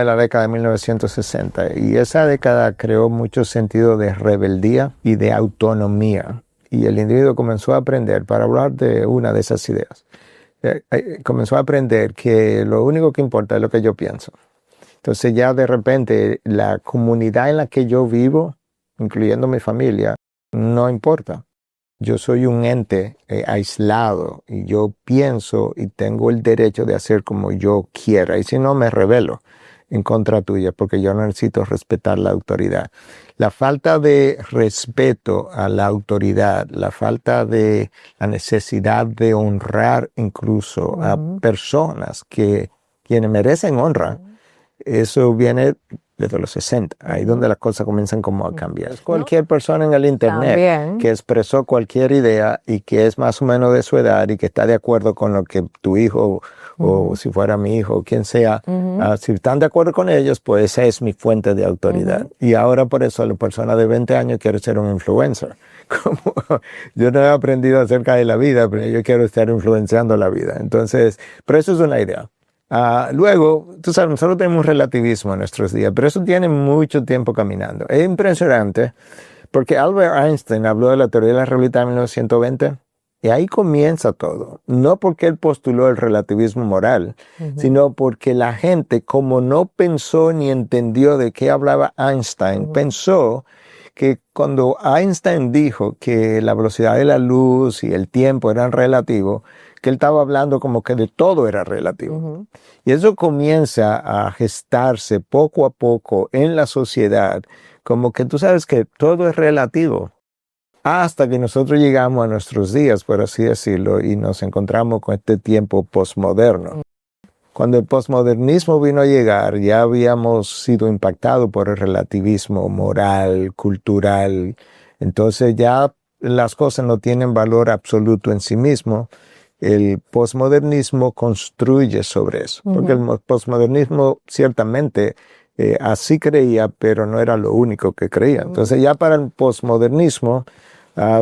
en la década de 1960 y esa década creó mucho sentido de rebeldía y de autonomía y el individuo comenzó a aprender, para hablar de una de esas ideas, comenzó a aprender que lo único que importa es lo que yo pienso. Entonces ya de repente la comunidad en la que yo vivo, incluyendo mi familia, no importa. Yo soy un ente aislado y yo pienso y tengo el derecho de hacer como yo quiera. Y si no, me rebelo en contra tuya porque yo no necesito respetar la autoridad. La falta de respeto a la autoridad, la falta de la necesidad de honrar incluso a personas quienes merecen honra, eso viene desde los 60, ahí donde las cosas comienzan como a cambiar. Cualquier persona en el internet También. que expresó cualquier idea y que es más o menos de su edad y que está de acuerdo con lo que tu hijo o si fuera mi hijo o quien sea, si están de acuerdo con ellos, pues esa es mi fuente de autoridad. Y ahora por eso la persona de 20 años quiere ser un influencer. Como yo no he aprendido acerca de la vida, pero yo quiero estar influenciando la vida. Entonces, pero eso es una idea. Luego, tú sabes, nosotros tenemos relativismo en nuestros días, pero eso tiene mucho tiempo caminando. Es impresionante porque Albert Einstein habló de la teoría de la relatividad en 1920 y ahí comienza todo. No porque él postuló el relativismo moral, sino porque la gente, como no pensó ni entendió de qué hablaba Einstein, pensó que cuando Einstein dijo que la velocidad de la luz y el tiempo eran relativos, que él estaba hablando como que de todo era relativo. Y eso comienza a gestarse poco a poco en la sociedad, como que tú sabes que todo es relativo, hasta que nosotros llegamos a nuestros días, por así decirlo, y nos encontramos con este tiempo posmoderno. Cuando el posmodernismo vino a llegar, ya habíamos sido impactados por el relativismo moral, cultural. Entonces ya las cosas no tienen valor absoluto en sí mismo. El posmodernismo construye sobre eso, porque el posmodernismo ciertamente así creía, pero no era lo único que creía. Entonces ya para el posmodernismo,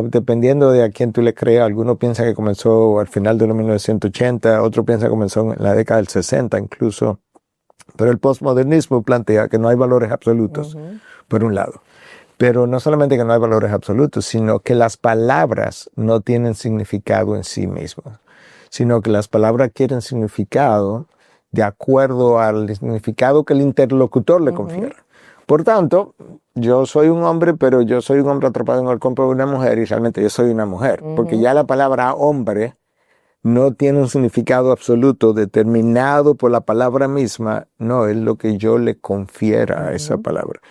dependiendo de a quién tú le creas, algunos piensan que comenzó al final de los 1980, otros piensan que comenzó en la década del 60 incluso, pero el posmodernismo plantea que no hay valores absolutos, por un lado. Pero no solamente que no hay valores absolutos, sino que las palabras no tienen significado en sí mismas, sino que las palabras quieren significado de acuerdo al significado que el interlocutor le confiere. Por tanto, yo soy un hombre, pero yo soy un hombre atrapado en el cuerpo de una mujer y realmente yo soy una mujer, porque ya la palabra hombre no tiene un significado absoluto determinado por la palabra misma, no, es lo que yo le confiera a esa palabra.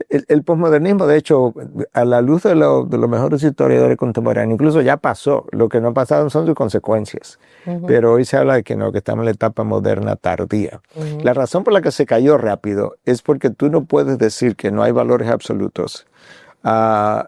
El posmodernismo, de hecho, a la luz de los mejores historiadores contemporáneos, incluso ya pasó. Lo que no ha pasado son sus consecuencias. Pero hoy se habla de que no, que estamos en la etapa moderna tardía. La razón por la que se cayó rápido es porque tú no puedes decir que no hay valores absolutos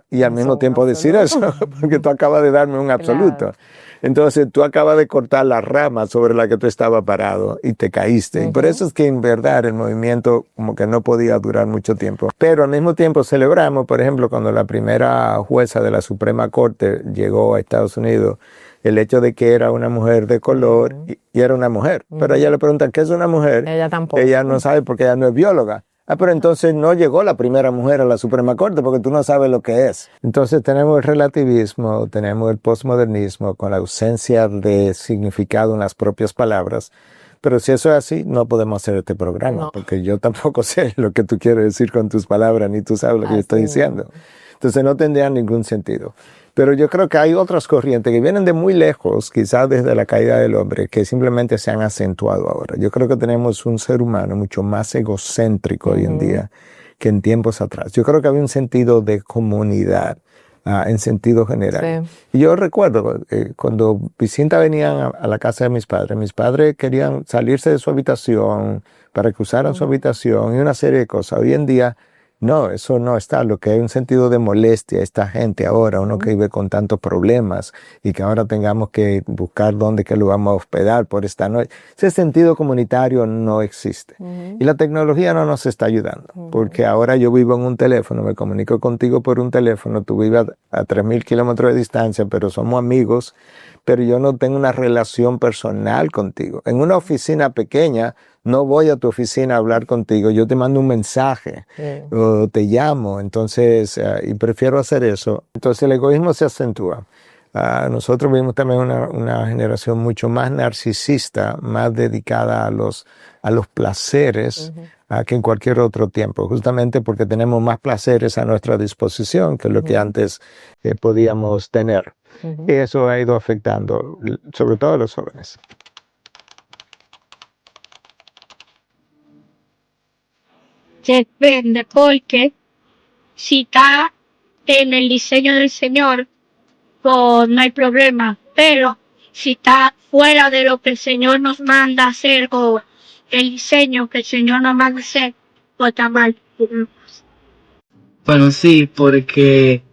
y al mismo tiempo decir eso, porque tú acabas de darme un absoluto. Claro. Entonces tú acabas de cortar la rama sobre la que tú estabas parado y te caíste. Y por eso es que en verdad el movimiento como que no podía durar mucho tiempo. Pero al mismo tiempo celebramos, por ejemplo, cuando la primera jueza de la Suprema Corte llegó a Estados Unidos, el hecho de que era una mujer de color y era una mujer. Pero a ella le preguntan, ¿qué es una mujer? Ella tampoco. Ella no sabe porque ella no es bióloga. Pero entonces no llegó la primera mujer a la Suprema Corte porque tú no sabes lo que es. Entonces tenemos el relativismo, tenemos el posmodernismo con la ausencia de significado en las propias palabras. Pero si eso es así, no podemos hacer este programa, porque yo tampoco sé lo que tú quieres decir con tus palabras, ni tú sabes lo que yo estoy diciendo. Entonces no tendría ningún sentido. Pero yo creo que hay otras corrientes que vienen de muy lejos, quizás desde la caída del hombre, que simplemente se han acentuado ahora. Yo creo que tenemos un ser humano mucho más egocéntrico hoy en día que en tiempos atrás. Yo creo que había un sentido de comunidad en sentido general. Sí. Y yo recuerdo cuando visitas venían a la casa de mis padres querían salirse de su habitación para que usaran su habitación y una serie de cosas. Hoy en día no, eso no está. Lo que hay un sentido de molestia a esta gente ahora, uno que vive con tantos problemas y que ahora tengamos que buscar dónde que lo vamos a hospedar por esta noche. Ese sentido comunitario no existe. Y la tecnología no nos está ayudando, porque ahora yo vivo en un teléfono, me comunico contigo por un teléfono, tú vives a 3,000 kilómetros de distancia, pero somos amigos, pero yo no tengo una relación personal contigo. En una oficina pequeña, no voy a tu oficina a hablar contigo, yo te mando un mensaje o te llamo, entonces, y prefiero hacer eso. Entonces el egoísmo se acentúa. Nosotros vimos también una generación mucho más narcisista, más dedicada a los placeres que en cualquier otro tiempo, justamente porque tenemos más placeres a nuestra disposición que lo que antes podíamos tener. Y eso ha ido afectando, sobre todo a los jóvenes. Depende, porque si está en el diseño del Señor, pues no hay problema. Pero si está fuera de lo que el Señor nos manda a hacer o el diseño que el Señor nos manda a hacer, pues está mal. Bueno, sí, porque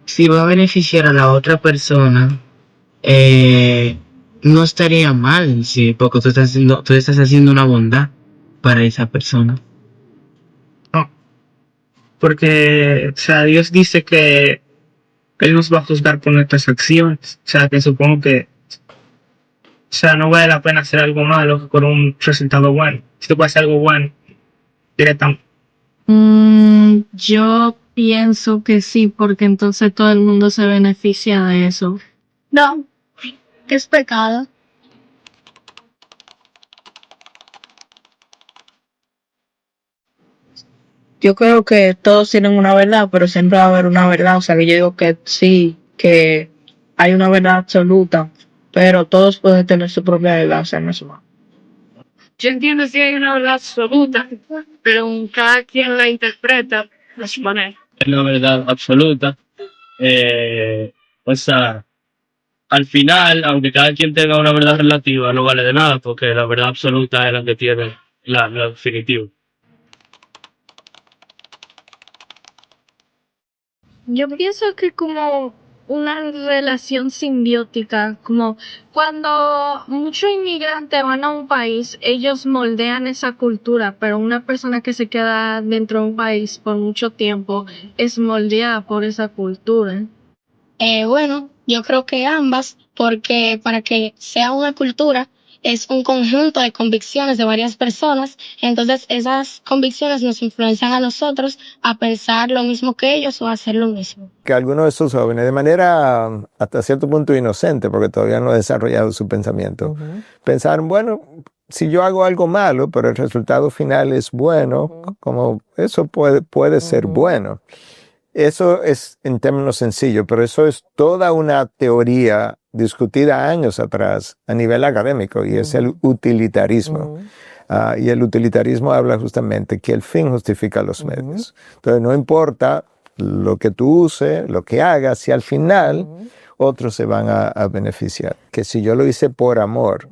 si va a beneficiar a la otra persona, no estaría mal, sí, porque tú estás haciendo una bondad para esa persona. No, porque, o sea, Dios dice que Él nos va a juzgar por nuestras acciones. O sea, que supongo que, o sea, no vale la pena hacer algo malo por un resultado bueno. Si tú puedes hacer algo bueno, directamente. Yo pienso que sí, porque entonces todo el mundo se beneficia de eso. No, es pecado. Yo creo que todos tienen una verdad, pero siempre va a haber una verdad. O sea, que yo digo que sí, que hay una verdad absoluta, pero todos pueden tener su propia verdad, o sea, no es malo. Yo entiendo que hay una verdad absoluta, pero cada quien la interpreta a su manera. Es la verdad absoluta. O sea, al final, aunque cada quien tenga una verdad relativa, no vale de nada, porque la verdad absoluta es la que tiene la definitiva. Yo pienso que como una relación simbiótica, como cuando muchos inmigrantes van a un país, ellos moldean esa cultura, pero una persona que se queda dentro de un país por mucho tiempo es moldeada por esa cultura. Bueno, yo creo que ambas, porque para que sea una cultura es un conjunto de convicciones de varias personas, entonces esas convicciones nos influencian a nosotros a pensar lo mismo que ellos o a hacer lo mismo. Que algunos de esos jóvenes, de manera hasta cierto punto inocente, porque todavía no han desarrollado su pensamiento, pensaron, bueno, si yo hago algo malo, pero el resultado final es bueno, como eso puede ser bueno. Eso es en términos sencillos, pero eso es toda una teoría discutida años atrás a nivel académico, y es el utilitarismo. Y el utilitarismo habla justamente que el fin justifica los medios. Entonces no importa lo que tú uses, lo que hagas, si al final otros se van a beneficiar. Que si yo lo hice por amor,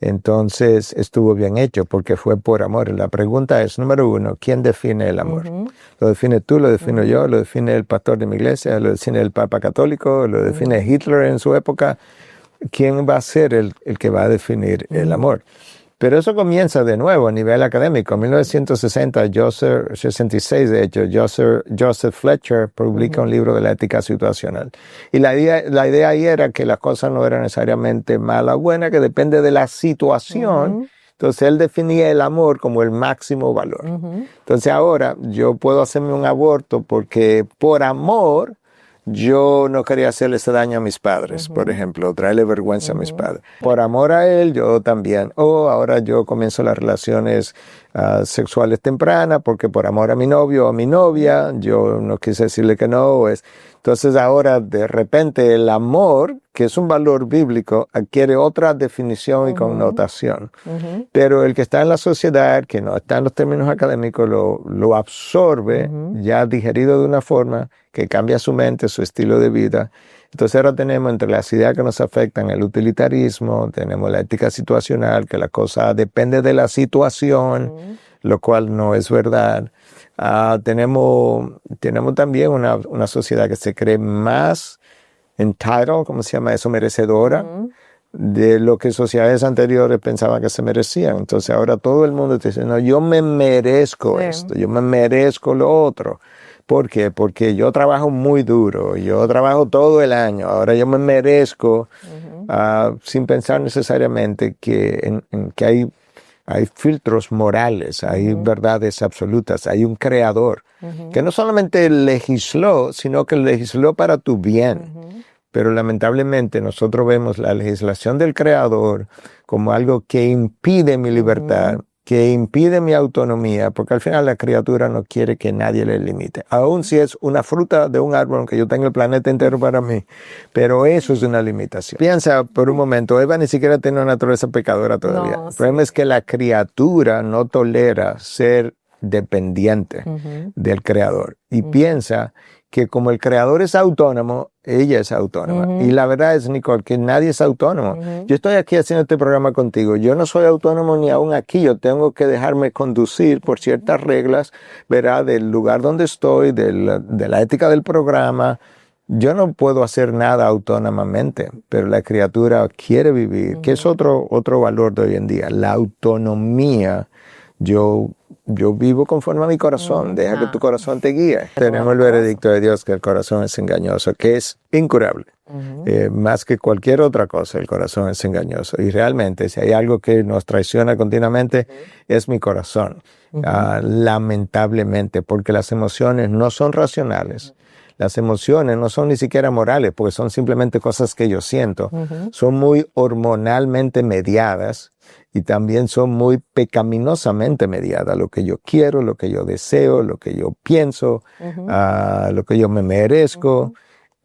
entonces estuvo bien hecho porque fue por amor. La pregunta es, número uno, ¿quién define el amor? ¿Lo define tú, lo defino yo, lo define el pastor de mi iglesia, lo define el Papa Católico, lo define Hitler en su época? ¿Quién va a ser el que va a definir el amor? Pero eso comienza de nuevo a nivel académico. En 1966, de hecho, Joseph Fletcher publica un libro de la ética situacional. Y la idea ahí era que las cosas no eran necesariamente mala o buena, que depende de la situación. Entonces él definía el amor como el máximo valor. Entonces ahora yo puedo hacerme un aborto porque por amor yo no quería hacerle ese daño a mis padres, por ejemplo, traerle vergüenza a mis padres. Por amor a él, yo también. Ahora yo comienzo las relaciones sexuales tempranas porque por amor a mi novio o a mi novia, yo no quise decirle que no. Entonces ahora de repente el amor, que es un valor bíblico, adquiere otra definición y connotación. Pero el que está en la sociedad, que no está en los términos académicos, lo absorbe ya digerido de una forma que cambia su mente, su estilo de vida. Entonces ahora tenemos entre las ideas que nos afectan el utilitarismo, tenemos la ética situacional, que la cosa depende de la situación, lo cual no es verdad. Tenemos también una sociedad que se cree más entitled, ¿cómo se llama eso? Merecedora de lo que sociedades anteriores pensaban que se merecían. Entonces ahora todo el mundo te dice, no, yo me merezco esto, yo me merezco lo otro. ¿Por qué? Porque yo trabajo muy duro, yo trabajo todo el año, ahora yo me merezco, sin pensar necesariamente que hay hay filtros morales, hay verdades absolutas, hay un creador que no solamente legisló, sino que legisló para tu bien. Pero lamentablemente nosotros vemos la legislación del creador como algo que impide mi libertad, que impide mi autonomía, porque al final la criatura no quiere que nadie le limite. Aun si es una fruta de un árbol, que yo tengo el planeta entero para mí, pero eso es una limitación. Piensa por un momento, Eva ni siquiera tiene una naturaleza pecadora todavía. No, El problema es que la criatura no tolera ser dependiente del creador. Y piensa que como el creador es autónomo, ella es autónoma. Y la verdad es, Nicole, que nadie es autónomo. Yo estoy aquí haciendo este programa contigo. Yo no soy autónomo ni aún aquí. Yo tengo que dejarme conducir por ciertas reglas, ¿verdad? Del lugar donde estoy, de la ética del programa. Yo no puedo hacer nada autónomamente, pero la criatura quiere vivir, que es otro valor de hoy en día. La autonomía. Yo vivo conforme a mi corazón. Deja que tu corazón te guíe. Tenemos el veredicto de Dios que el corazón es engañoso, que es incurable. Más que cualquier otra cosa, el corazón es engañoso. Y realmente, si hay algo que nos traiciona continuamente, es mi corazón. Lamentablemente, porque las emociones no son racionales. Las emociones no son ni siquiera morales, porque son simplemente cosas que yo siento. Son muy hormonalmente mediadas y también son muy pecaminosamente mediadas. Lo que yo quiero, lo que yo deseo, lo que yo pienso, lo que yo me merezco.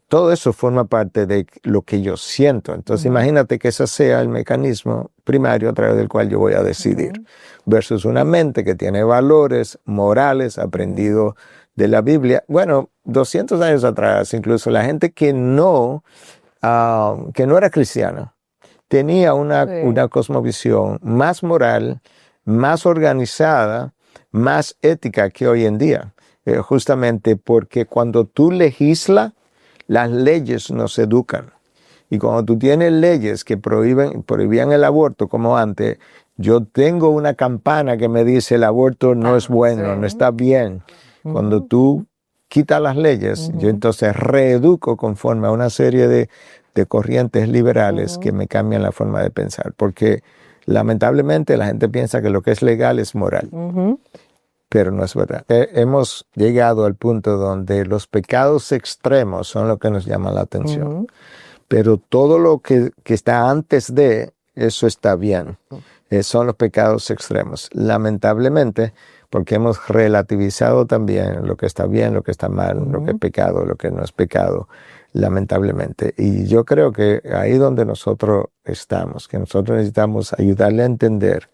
Todo eso forma parte de lo que yo siento. Entonces imagínate que ese sea el mecanismo primario a través del cual yo voy a decidir. Versus una mente que tiene valores morales aprendidos de la Biblia. Bueno, 200 años atrás, incluso la gente que no era cristiana, tenía una cosmovisión más moral, más organizada, más ética que hoy en día. Justamente porque cuando tú legislas, las leyes nos educan. Y cuando tú tienes leyes que prohibían el aborto, como antes, yo tengo una campana que me dice el aborto no es bueno, no está bien. Cuando tú quitas las leyes, yo entonces reeduco conforme a una serie de corrientes liberales que me cambian la forma de pensar. Porque lamentablemente la gente piensa que lo que es legal es moral. Pero no es verdad. Hemos llegado al punto donde los pecados extremos son lo que nos llama la atención. Pero todo lo que está antes de eso está bien. Son los pecados extremos. Lamentablemente, porque hemos relativizado también lo que está bien, lo que está mal, lo que es pecado, lo que no es pecado, lamentablemente. Y yo creo que ahí donde nosotros estamos, que nosotros necesitamos ayudarle a entender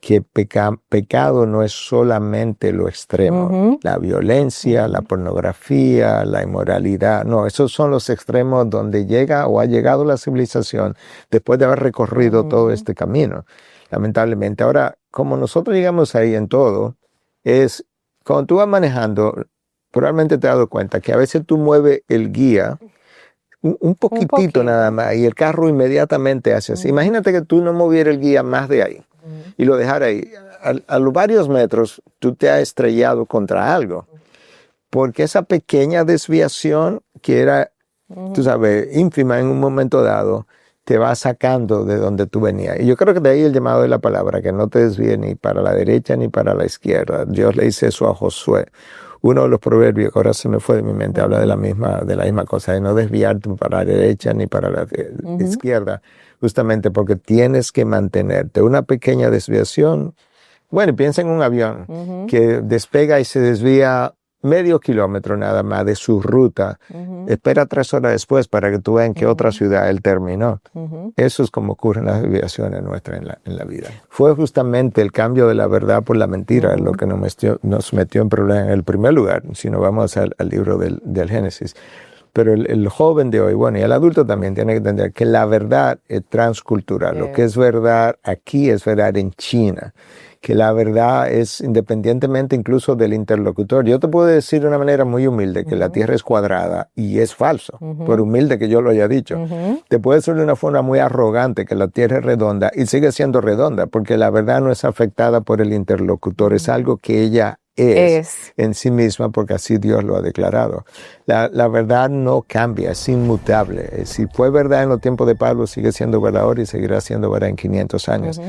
que pecado no es solamente lo extremo, la violencia, la pornografía, la inmoralidad. No, esos son los extremos donde llega o ha llegado la civilización después de haber recorrido todo este camino, lamentablemente. Ahora, como nosotros llegamos ahí en todo, es cuando tú vas manejando, probablemente te has dado cuenta que a veces tú mueves el guía un poquitito nada más y el carro inmediatamente hace así. Imagínate que tú no movieras el guía más de ahí y lo dejar ahí. A los varios metros tú te has estrellado contra algo. Porque esa pequeña desviación que era, tú sabes, ínfima en un momento dado, te va sacando de donde tú venías. Y yo creo que de ahí el llamado de la palabra, que no te desvíe ni para la derecha ni para la izquierda. Dios le dice eso a Josué. Uno de los proverbios que ahora se me fue de mi mente habla de la misma cosa, de no desviarte para la derecha ni para la izquierda, justamente porque tienes que mantenerte. Una pequeña desviación, bueno, piensa en un avión que despega y se desvía medio kilómetro nada más de su ruta, espera 3 horas después para que tú veas en qué otra ciudad él terminó. Eso es como ocurren las desviaciones nuestras en la vida. Fue justamente el cambio de la verdad por la mentira lo que nos metió en problemas en el primer lugar, si no vamos al libro del Génesis. Pero el joven de hoy, bueno, y el adulto también tiene que entender que la verdad es transcultural. Lo que es verdad aquí es verdad en China. Que la verdad es independientemente incluso del interlocutor. Yo te puedo decir de una manera muy humilde que la Tierra es cuadrada y es falso, por humilde que yo lo haya dicho. Te puedo decir de una forma muy arrogante que la Tierra es redonda y sigue siendo redonda porque la verdad no es afectada por el interlocutor, es algo que ella es en sí misma porque así Dios lo ha declarado. La verdad no cambia, es inmutable. Si fue verdad en los tiempos de Pablo, sigue siendo verdad ahora y seguirá siendo verdad en 500 años.